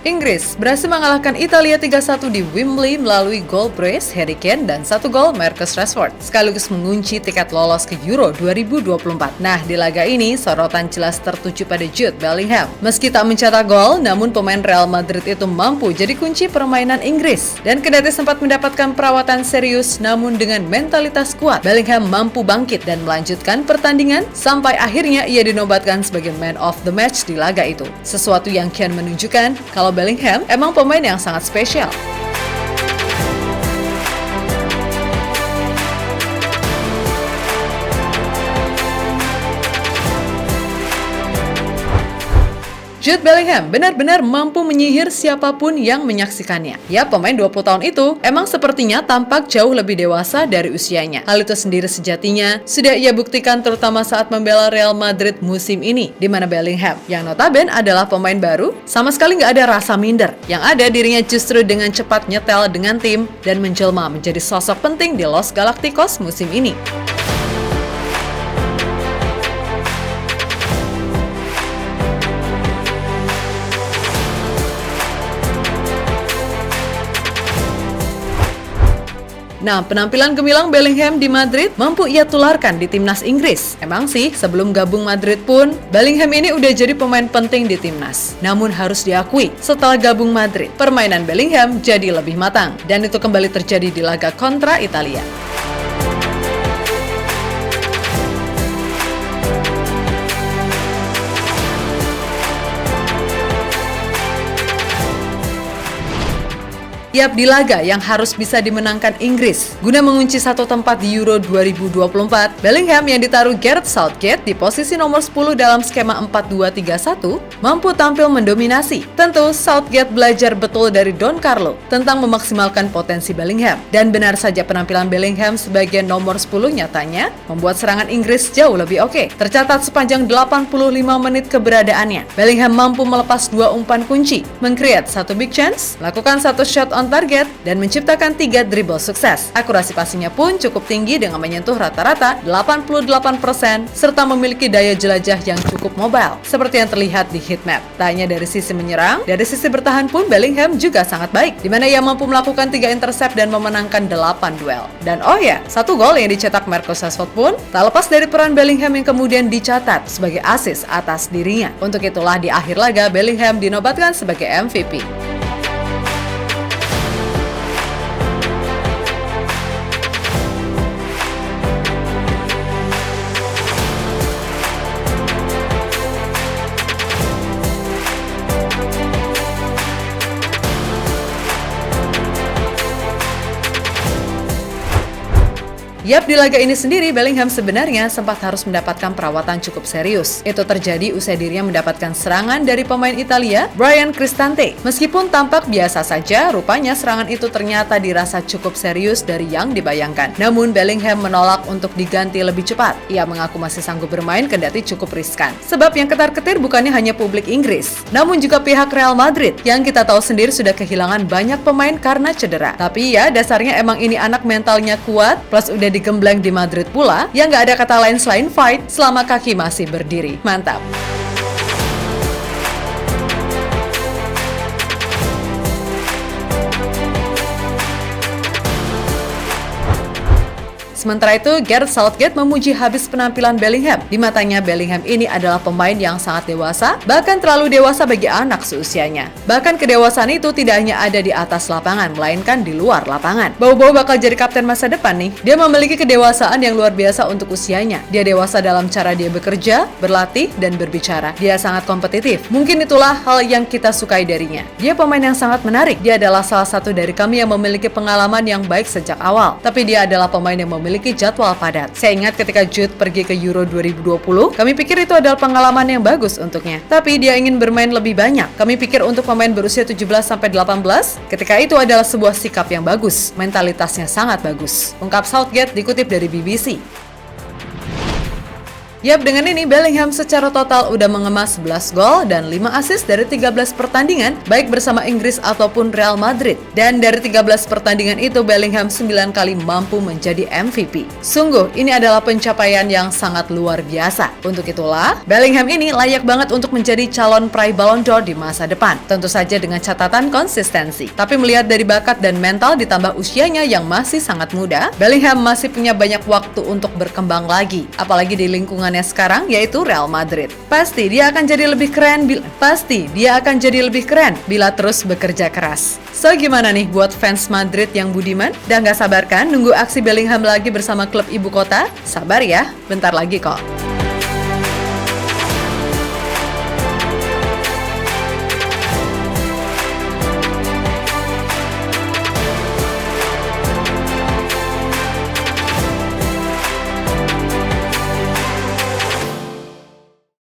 Inggris berhasil mengalahkan Italia 3-1 di Wembley melalui gol brace Harry Kane dan 1 gol Marcus Rashford, sekaligus mengunci tiket lolos ke Euro 2024. Nah, di laga ini sorotan jelas tertuju pada Jude Bellingham. Meski tak mencetak gol, namun pemain Real Madrid itu mampu jadi kunci permainan Inggris. Dan kendati sempat mendapatkan perawatan serius, namun dengan mentalitas kuat, Bellingham mampu bangkit dan melanjutkan pertandingan sampai akhirnya ia dinobatkan sebagai man of the match di laga itu. Sesuatu yang kian menunjukkan kalau Bellingham emang pemain yang sangat spesial. Jude Bellingham benar-benar mampu menyihir siapapun yang menyaksikannya. Ya, pemain 20 tahun itu emang sepertinya tampak jauh lebih dewasa dari usianya. Hal itu sendiri sejatinya sudah ia buktikan terutama saat membela Real Madrid musim ini, di mana Bellingham, yang notabene adalah pemain baru, sama sekali nggak ada rasa minder. Yang ada dirinya justru dengan cepat nyetel dengan tim dan menjelma menjadi sosok penting di Los Galacticos musim ini. Nah, penampilan gemilang Bellingham di Madrid mampu ia tularkan di timnas Inggris. Emang sih, sebelum gabung Madrid pun, Bellingham ini udah jadi pemain penting di timnas. Namun harus diakui, setelah gabung Madrid, permainan Bellingham jadi lebih matang. Dan itu kembali terjadi di laga kontra Italia. Yap, di laga yang harus bisa dimenangkan Inggris guna mengunci satu tempat di Euro 2024, Bellingham yang ditaruh Gareth Southgate di posisi nomor 10 dalam skema 4-2-3-1 mampu tampil mendominasi. Tentu Southgate belajar betul dari Don Carlo tentang memaksimalkan potensi Bellingham, dan benar saja penampilan Bellingham sebagai nomor 10 nyatanya membuat serangan Inggris jauh lebih oke. Tercatat sepanjang 85 menit keberadaannya, Bellingham mampu melepas 2 umpan kunci, meng-create 1 big chance, melakukan 1 shot on target, dan menciptakan 3 dribble sukses. Akurasi passingnya pun cukup tinggi dengan menyentuh rata-rata 88% serta memiliki daya jelajah yang cukup mobile, seperti yang terlihat di heatmap. Tak hanya dari sisi menyerang, dari sisi bertahan pun Bellingham juga sangat baik, di mana ia mampu melakukan 3 intercept dan memenangkan 8 duel. Dan oh ya, 1 gol yang dicetak Marcus Rashford pun tak lepas dari peran Bellingham yang kemudian dicatat sebagai assist atas dirinya. Untuk itulah di akhir laga Bellingham dinobatkan sebagai MVP. Yap, di laga ini sendiri Bellingham sebenarnya sempat harus mendapatkan perawatan cukup serius. Itu terjadi usai dirinya mendapatkan serangan dari pemain Italia, Bryan Cristante. Meskipun tampak biasa saja, rupanya serangan itu ternyata dirasa cukup serius dari yang dibayangkan. Namun Bellingham menolak untuk diganti lebih cepat. Ia mengaku masih sanggup bermain kendati cukup riskan. Sebab yang ketar-ketir bukannya hanya publik Inggris, namun juga pihak Real Madrid yang kita tahu sendiri sudah kehilangan banyak pemain karena cedera. Tapi ya, dasarnya emang ini anak mentalnya kuat, plus udah digembleng di Madrid pula, yang gak ada kata lain selain fight selama kaki masih berdiri. Mantap! Sementara itu, Gareth Southgate memuji habis penampilan Bellingham. Di matanya, Bellingham ini adalah pemain yang sangat dewasa, bahkan terlalu dewasa bagi anak seusianya. Bahkan kedewasaan itu tidak hanya ada di atas lapangan, melainkan di luar lapangan. Bau-bau bakal jadi kapten masa depan nih. Dia memiliki kedewasaan yang luar biasa untuk usianya. Dia dewasa dalam cara dia bekerja, berlatih, dan berbicara. Dia sangat kompetitif. Mungkin itulah hal yang kita sukai darinya. Dia pemain yang sangat menarik. Dia adalah salah satu dari kami yang memiliki pengalaman yang baik sejak awal. Tapi dia adalah pemain yang memiliki jadwal padat. Saya ingat ketika Jude pergi ke Euro 2020, kami pikir itu adalah pengalaman yang bagus untuknya. Tapi dia ingin bermain lebih banyak. Kami pikir untuk pemain berusia 17-18, ketika itu adalah sebuah sikap yang bagus. Mentalitasnya sangat bagus. Ungkap Southgate dikutip dari BBC. Yap, dengan ini Bellingham secara total udah mengemas 11 gol dan 5 assist dari 13 pertandingan, baik bersama Inggris ataupun Real Madrid. Dan dari 13 pertandingan itu, Bellingham 9 kali mampu menjadi MVP. Sungguh, ini adalah pencapaian yang sangat luar biasa. Untuk itulah, Bellingham ini layak banget untuk menjadi calon peraih Ballon d'Or di masa depan. Tentu saja dengan catatan konsistensi. Tapi melihat dari bakat dan mental ditambah usianya yang masih sangat muda, Bellingham masih punya banyak waktu untuk berkembang lagi. Apalagi di lingkungannya sekarang, yaitu Real Madrid. Pasti dia akan jadi lebih keren bila terus bekerja keras. So, gimana nih buat fans Madrid yang budiman? Udah nggak sabar kan nunggu aksi Bellingham lagi bersama klub ibu kota? Sabar ya, bentar lagi kok.